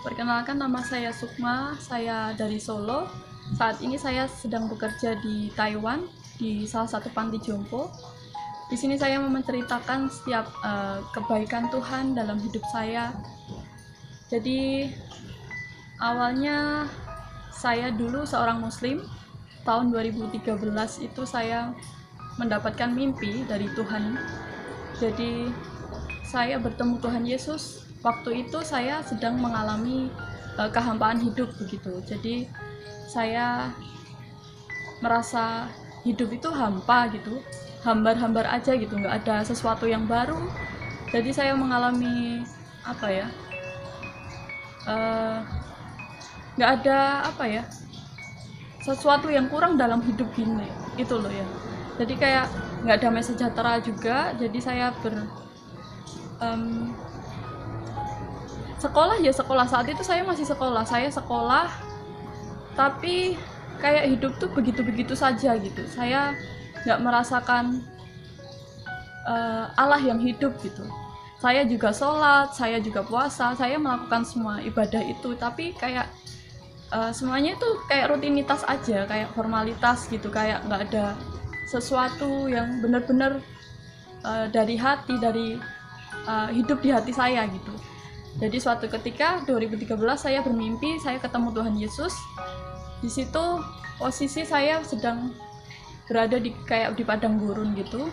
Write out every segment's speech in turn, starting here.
Perkenalkan, nama saya Sukma, saya dari Solo. Saat ini saya sedang bekerja di Taiwan, di salah satu panti jompo. Di sini saya mau menceritakan setiap kebaikan Tuhan dalam hidup saya. Jadi awalnya saya dulu seorang muslim. Tahun 2013 itu saya mendapatkan mimpi dari Tuhan. Jadi saya bertemu Tuhan Yesus. Waktu itu saya sedang mengalami kehampaan hidup begitu. Jadi saya merasa hidup itu hampa gitu, hambar-hambar aja gitu, nggak ada sesuatu yang baru. Jadi saya mengalami apa ya, nggak ada apa ya, sesuatu yang kurang dalam hidup gini itu loh ya. Jadi kayak nggak damai sejahtera juga. Jadi saya sekolah saat itu saya masih sekolah tapi kayak hidup tuh begitu-begitu saja gitu. Saya nggak merasakan Allah yang hidup gitu. Saya juga sholat, saya juga puasa, saya melakukan semua ibadah itu, tapi kayak semuanya itu kayak rutinitas aja, kayak formalitas gitu, kayak nggak ada sesuatu yang benar-benar dari hati, dari hidup di hati saya gitu. Jadi suatu ketika 2013 saya bermimpi, saya ketemu Tuhan Yesus. Di situ posisi saya sedang berada di kayak di padang gurun gitu.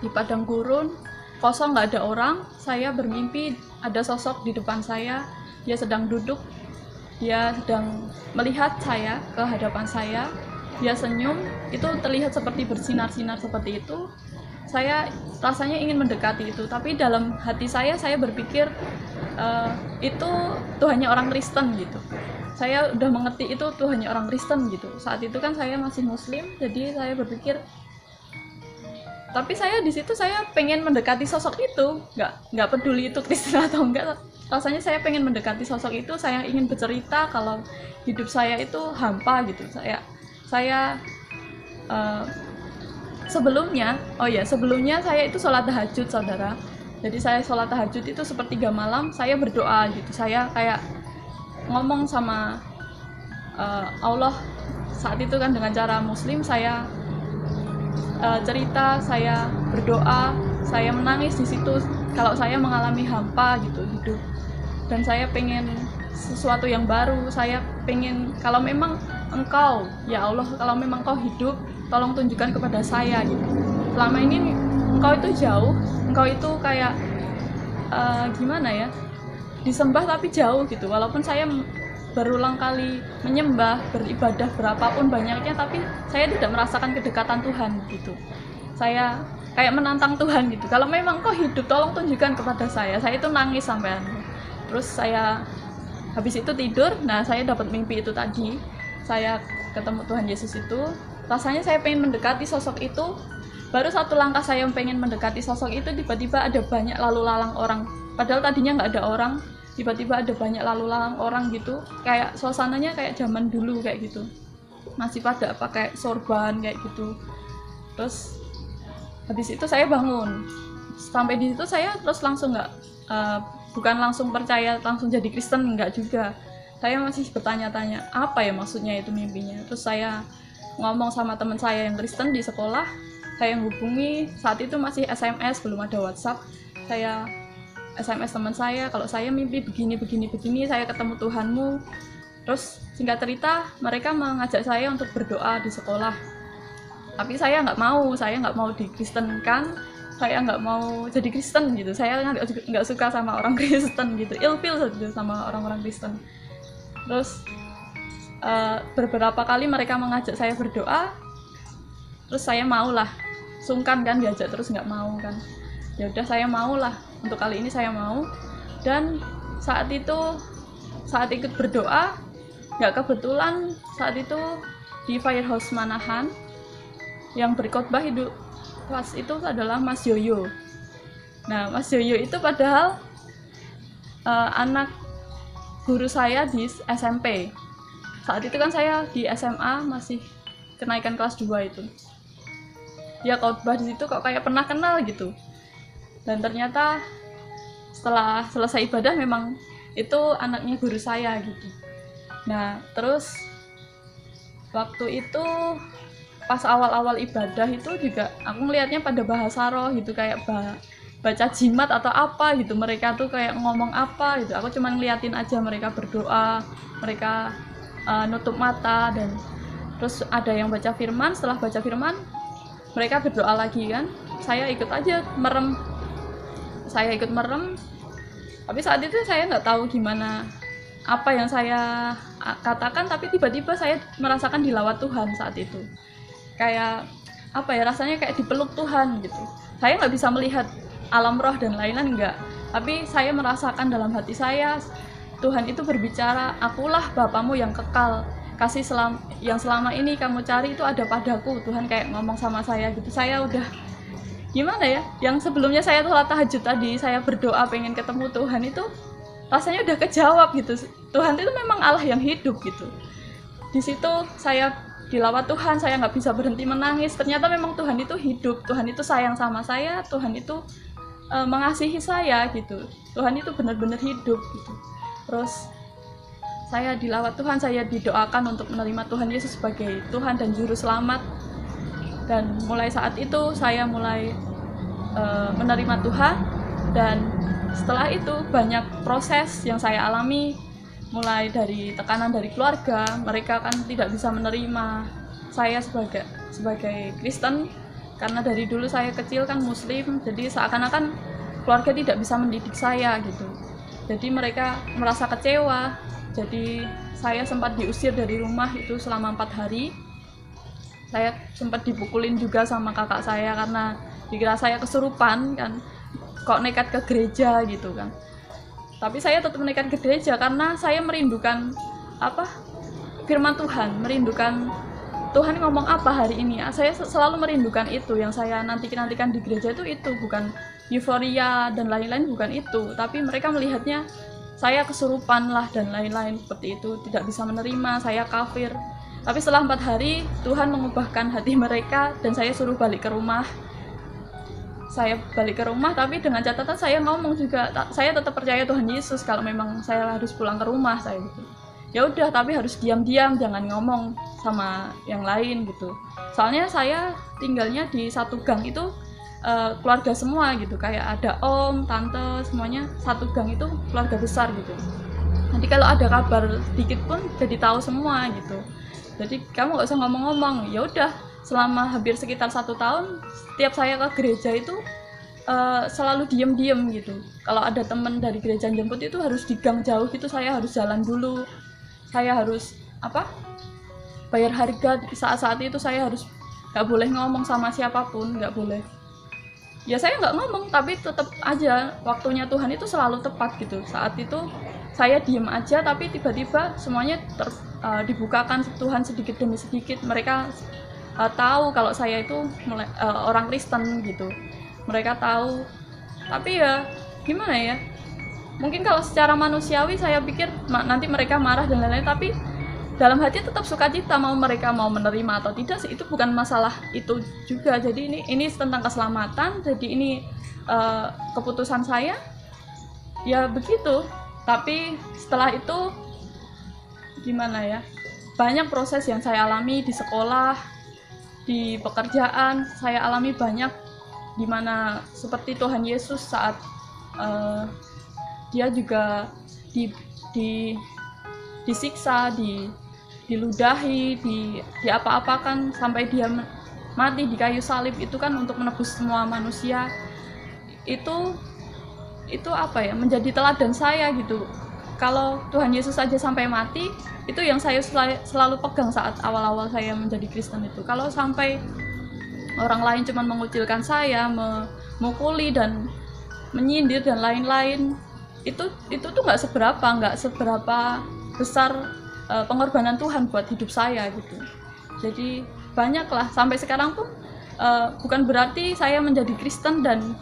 Di padang gurun kosong, nggak ada orang. Saya bermimpi ada sosok di depan saya. Dia sedang duduk, dia sedang melihat saya ke hadapan saya. Dia senyum, itu terlihat seperti bersinar-sinar seperti itu. Saya rasanya ingin mendekati itu, tapi dalam hati saya berpikir itu Tuhannya orang Kristen gitu. Saya udah mengerti itu Tuhannya orang Kristen gitu. Saat itu kan saya masih Muslim, jadi saya berpikir, tapi saya di situ saya pengen mendekati sosok itu, nggak peduli itu Kristen atau enggak. Rasanya saya pengen mendekati sosok itu, saya ingin bercerita kalau hidup saya itu hampa gitu. Saya sebelumnya saya itu sholat tahajud, saudara. Jadi saya sholat tahajud itu sepertiga malam, saya berdoa gitu. Saya kayak ngomong sama Allah saat itu kan dengan cara Muslim. Saya cerita, saya berdoa, saya menangis di situ. Kalau saya mengalami hampa gitu hidup, dan saya pengen sesuatu yang baru. Saya pengen, kalau memang Engkau, ya Allah, kalau memang Engkau hidup, tolong tunjukkan kepada saya gitu. Selama ini Engkau itu jauh, Engkau itu kayak gimana ya, disembah tapi jauh gitu. Walaupun saya berulang kali menyembah, beribadah berapapun banyaknya, tapi saya tidak merasakan kedekatan Tuhan gitu. Saya kayak menantang Tuhan gitu. Kalau memang Engkau hidup, tolong tunjukkan kepada saya. Saya itu nangis sampai terus saya habis itu tidur. Nah, saya dapat mimpi itu tadi. Saya ketemu Tuhan Yesus itu. Rasanya saya pengen mendekati sosok itu. Baru satu langkah saya pengen mendekati sosok itu, tiba-tiba ada banyak lalu lalang orang. Padahal tadinya nggak ada orang. Tiba-tiba ada banyak lalu lalang orang gitu. Kayak suasananya kayak zaman dulu kayak gitu. Masih pada pakai sorban kayak gitu. Terus habis itu saya bangun. Sampai di situ saya terus langsung bukan langsung percaya, langsung jadi Kristen, enggak juga. Saya masih bertanya-tanya, apa ya maksudnya itu mimpinya. Terus saya ngomong sama teman saya yang Kristen di sekolah. Saya hubungi, saat itu masih SMS, belum ada WhatsApp. Saya SMS teman saya, kalau saya mimpi begini, saya ketemu Tuhanmu. Terus singkat cerita, mereka mengajak saya untuk berdoa di sekolah. Tapi saya nggak mau dikristenkan. Saya nggak mau jadi Kristen gitu. Saya nggak suka sama orang Kristen gitu, ilfil gitu sama orang-orang Kristen. Terus beberapa kali mereka mengajak saya berdoa, terus saya maulah, sungkan kan diajak terus nggak mau kan. Ya udah, saya maulah, untuk kali ini saya mau. Dan saat ikut berdoa, nggak kebetulan saat itu di Firehouse Manahan yang berkhotbah itu pas itu adalah Mas Yoyo. Nah, Mas Yoyo itu padahal anak guru saya di SMP. Saat itu kan saya di SMA, masih kenaikan kelas 2 itu. Dia khotbah di situ kok kayak pernah kenal gitu. Dan ternyata setelah selesai ibadah memang itu anaknya guru saya gitu. Nah terus waktu itu pas awal-awal ibadah itu juga aku ngelihatnya pada bahasa roh gitu, kayak baca jimat atau apa gitu, mereka tuh kayak ngomong apa gitu, aku cuma ngeliatin aja mereka berdoa, mereka nutup mata, dan terus ada yang baca firman. Setelah baca firman mereka berdoa lagi kan, saya ikut aja merem, tapi saat itu saya nggak tahu gimana apa yang saya katakan, tapi tiba-tiba saya merasakan dilawat Tuhan saat itu, kayak apa ya, rasanya kayak dipeluk Tuhan gitu. Saya nggak bisa melihat alam roh dan lain-lain, enggak, tapi saya merasakan dalam hati saya Tuhan itu berbicara, akulah Bapamu yang kekal, kasih yang selama ini kamu cari itu ada padaku. Tuhan kayak ngomong sama saya gitu. Saya udah gimana ya, yang sebelumnya saya sholat tahajud tadi, saya berdoa pengen ketemu Tuhan, itu rasanya udah kejawab gitu. Tuhan itu memang Allah yang hidup gitu. Di situ saya dilawat Tuhan, saya nggak bisa berhenti menangis. Ternyata memang Tuhan itu hidup, Tuhan itu sayang sama saya, Tuhan itu mengasihi saya gitu. Tuhan itu benar-benar hidup gitu. Terus saya dilawat Tuhan, saya didoakan untuk menerima Tuhan Yesus sebagai Tuhan dan Juru Selamat. Dan mulai saat itu saya mulai menerima Tuhan, dan setelah itu banyak proses yang saya alami, mulai dari tekanan dari keluarga, mereka kan tidak bisa menerima saya sebagai Kristen, karena dari dulu saya kecil kan Muslim, jadi seakan-akan keluarga tidak bisa mendidik saya gitu. Jadi mereka merasa kecewa, jadi saya sempat diusir dari rumah itu selama 4 hari. Saya sempat dipukulin juga sama kakak saya karena dikira saya kesurupan kan, kok nekat ke gereja gitu kan. Tapi saya tetap nekat ke gereja karena saya merindukan firman Tuhan, merindukan Tuhan ngomong apa hari ini. Saya selalu merindukan itu, yang saya nantikan di gereja itu bukan euforia dan lain-lain, bukan itu, tapi mereka melihatnya saya kesurupan lah dan lain-lain seperti itu, tidak bisa menerima saya kafir. Tapi setelah 4 hari Tuhan mengubahkan hati mereka dan saya suruh balik ke rumah. Saya balik ke rumah, tapi dengan catatan saya ngomong juga, saya tetap percaya Tuhan Yesus, kalau memang saya harus pulang ke rumah saya gitu. Ya udah, tapi harus diam-diam, jangan ngomong sama yang lain gitu. Soalnya saya tinggalnya di satu gang itu keluarga semua gitu, kayak ada om, tante, semuanya satu gang itu keluarga besar gitu. Nanti kalau ada kabar sedikit pun jadi tahu semua gitu. Jadi kamu nggak usah ngomong-ngomong. Ya udah, selama hampir sekitar 1 tahun setiap saya ke gereja itu selalu diem-diem gitu. Kalau ada teman dari gereja jemput itu harus di gang jauh gitu, saya harus jalan dulu, saya harus bayar harga. Saat-saat itu saya harus nggak boleh ngomong sama siapapun, nggak boleh. Ya saya nggak ngomong, tapi tetap aja waktunya Tuhan itu selalu tepat gitu. Saat itu saya diem aja, tapi tiba-tiba semuanya dibukakan Tuhan sedikit demi sedikit. Mereka tahu kalau saya itu orang Kristen gitu, mereka tahu. Tapi ya gimana ya, mungkin kalau secara manusiawi saya pikir nanti mereka marah dan lain-lain, tapi dalam hati tetap sukacita, mau mereka mau menerima atau tidak sih, itu bukan masalah itu juga. Jadi ini tentang keselamatan, jadi ini keputusan saya ya begitu. Tapi setelah itu gimana ya, banyak proses yang saya alami di sekolah, di pekerjaan, saya alami banyak, dimana seperti Tuhan Yesus saat dia juga disiksa, diludahi, diapa-apakan sampai dia mati di kayu salib, itu kan untuk menebus semua manusia. Itu menjadi teladan saya gitu. Kalau Tuhan Yesus saja sampai mati, itu yang saya selalu pegang saat awal-awal saya menjadi Kristen itu. Kalau sampai orang lain cuma mengucilkan saya, memukuli dan menyindir dan lain-lain, itu tuh nggak seberapa besar pengorbanan Tuhan buat hidup saya gitu. Jadi banyaklah, sampai sekarang pun bukan berarti saya menjadi Kristen dan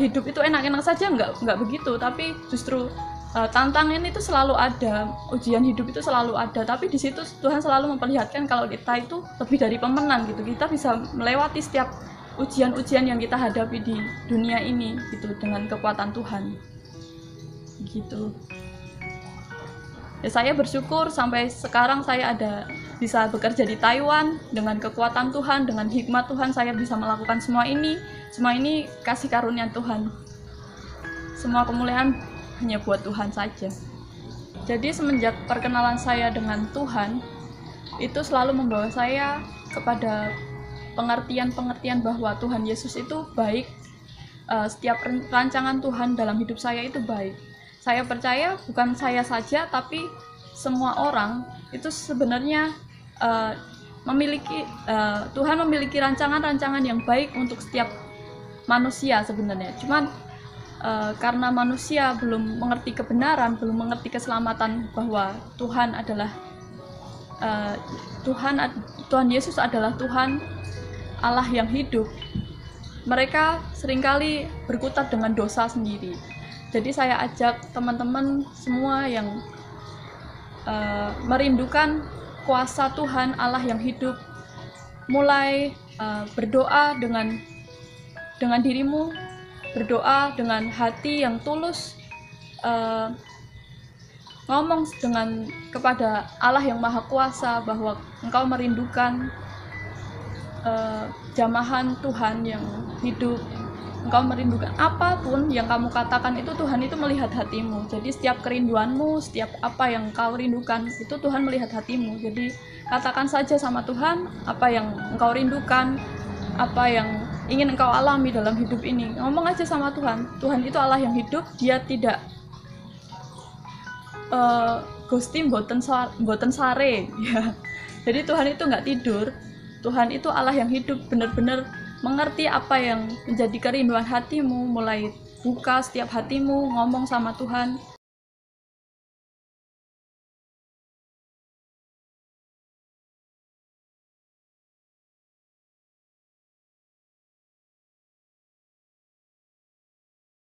hidup itu enak-enak saja, nggak begitu. Tapi justru tantangan itu selalu ada, ujian hidup itu selalu ada. Tapi di situ Tuhan selalu memperlihatkan kalau kita itu lebih dari pemenang gitu. Kita bisa melewati setiap ujian-ujian yang kita hadapi di dunia ini gitu dengan kekuatan Tuhan gitu. Ya, saya bersyukur sampai sekarang saya bisa bekerja di Taiwan dengan kekuatan Tuhan, dengan hikmat Tuhan saya bisa melakukan semua ini. Semua ini kasih karunia Tuhan. Semua kemuliaan hanya buat Tuhan saja. Jadi semenjak perkenalan saya dengan Tuhan, itu selalu membawa saya kepada pengertian-pengertian bahwa Tuhan Yesus itu baik. Setiap rancangan Tuhan dalam hidup saya itu baik. Saya percaya bukan saya saja, tapi semua orang itu sebenarnya Tuhan memiliki rancangan-rancangan yang baik untuk setiap manusia sebenarnya. Cuman karena manusia belum mengerti kebenaran, belum mengerti keselamatan bahwa Tuhan adalah Tuhan Yesus adalah Tuhan Allah yang hidup, mereka seringkali berkutat dengan dosa sendiri. Jadi saya ajak teman-teman semua yang merindukan kuasa Tuhan Allah yang hidup, mulai berdoa dengan dirimu, berdoa dengan hati yang tulus, ngomong kepada Allah yang Maha Kuasa bahwa engkau merindukan jamahan Tuhan yang hidup. Engkau merindukan apapun yang kamu katakan itu, Tuhan itu melihat hatimu. Jadi setiap kerinduanmu, setiap apa yang kau rindukan itu Tuhan melihat hatimu. Jadi katakan saja sama Tuhan apa yang engkau rindukan, apa yang ingin engkau alami dalam hidup ini. Ngomong aja sama Tuhan. Tuhan itu Allah yang hidup, dia tidak Gusti mboten sare ya. Jadi Tuhan itu nggak tidur. Tuhan itu Allah yang hidup, benar-benar mengerti apa yang menjadi kerinduan hatimu, mulai buka setiap hatimu, ngomong sama Tuhan.